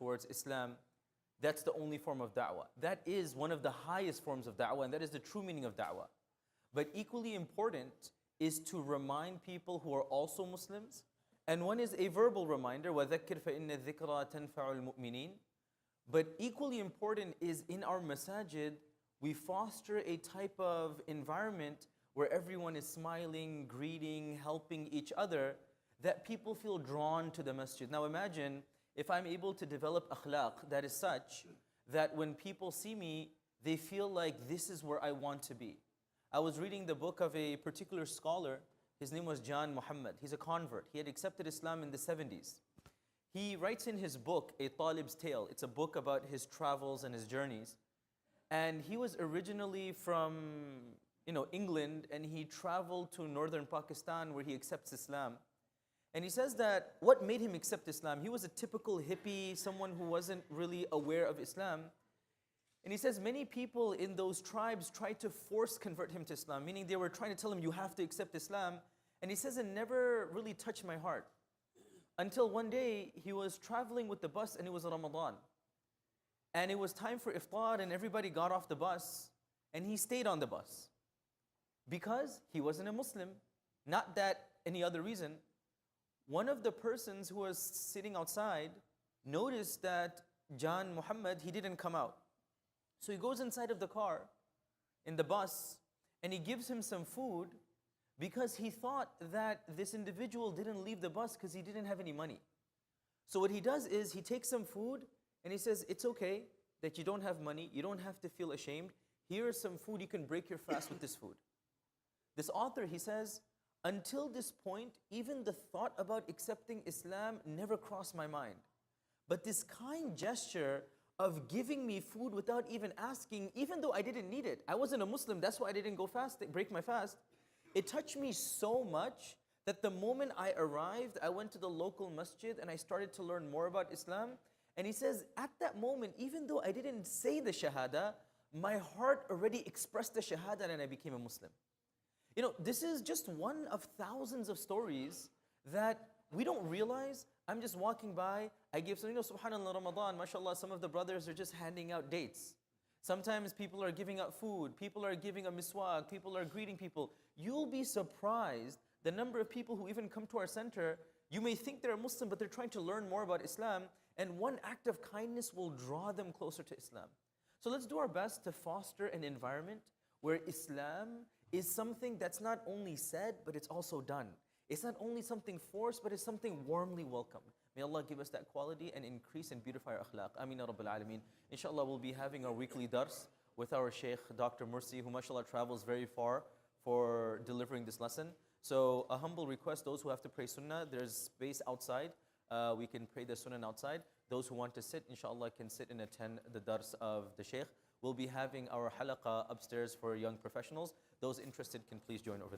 towards Islam, that's the only form of da'wah. That is one of the highest forms of da'wah, and that is the true meaning of da'wah. But equally important is to remind people who are also Muslims. And one is a verbal reminder, وَذَكِّرْ فَإِنَّ الذِّكْرَى تَنْفَعُ الْمُؤْمِنِينَ. But equally important is in our masajid, we foster a type of environment where everyone is smiling, greeting, helping each other, that people feel drawn to the masjid. Now imagine if I'm able to develop akhlaq that is such that when people see me, they feel like this is where I want to be. I was reading the book of a particular scholar. His name was Jan Muhammad. He's a convert. He had accepted Islam in the 70s. He writes in his book, A Talib's Tale. It's a book about his travels and his journeys. And he was originally from England, and he traveled to northern Pakistan where he accepts Islam. And he says that what made him accept Islam, he was a typical hippie, someone who wasn't really aware of Islam. And he says many people in those tribes tried to force convert him to Islam, meaning they were trying to tell him, you have to accept Islam. And he says it never really touched my heart. Until one day, he was traveling with the bus and it was Ramadan. And it was time for iftar and everybody got off the bus and he stayed on the bus. Because he wasn't a Muslim, not that any other reason. One of the persons who was sitting outside noticed that Jan Muhammad, he didn't come out. So he goes inside of the car, in the bus, and he gives him some food because he thought that this individual didn't leave the bus because he didn't have any money. So what he does is he takes some food and he says, it's okay that you don't have money, you don't have to feel ashamed. Here is some food, you can break your fast with this food. This author, he says, until this point, even the thought about accepting Islam never crossed my mind. But this kind gesture of giving me food without even asking, even though I didn't need it. I wasn't a Muslim, that's why I didn't go break my fast. It touched me so much that the moment I arrived, I went to the local masjid and I started to learn more about Islam. And he says, at that moment, even though I didn't say the shahada, my heart already expressed the shahada and I became a Muslim. This is just one of thousands of stories that we don't realize. I'm just walking by, I give some, subhanAllah, Ramadan, mashallah, some of the brothers are just handing out dates. Sometimes people are giving out food, people are giving a miswak, people are greeting people. You'll be surprised the number of people who even come to our center. You may think they're a Muslim, but they're trying to learn more about Islam, and one act of kindness will draw them closer to Islam. So let's do our best to foster an environment where Islam is something that's not only said, but it's also done. It's not only something forced, but it's something warmly welcomed. May Allah give us that quality and increase and beautify our akhlaq. Ameen ya Rabbil Alameen. Inshallah, we'll be having our weekly dars with our Shaykh, Dr. Mursi, who mashallah travels very far for delivering this lesson. So a humble request, those who have to pray sunnah, there's space outside. We can pray the sunnah outside. Those who want to sit, inshallah, can sit and attend the dars of the Shaykh. We'll be having our halaqah upstairs for young professionals. Those interested can please join over there.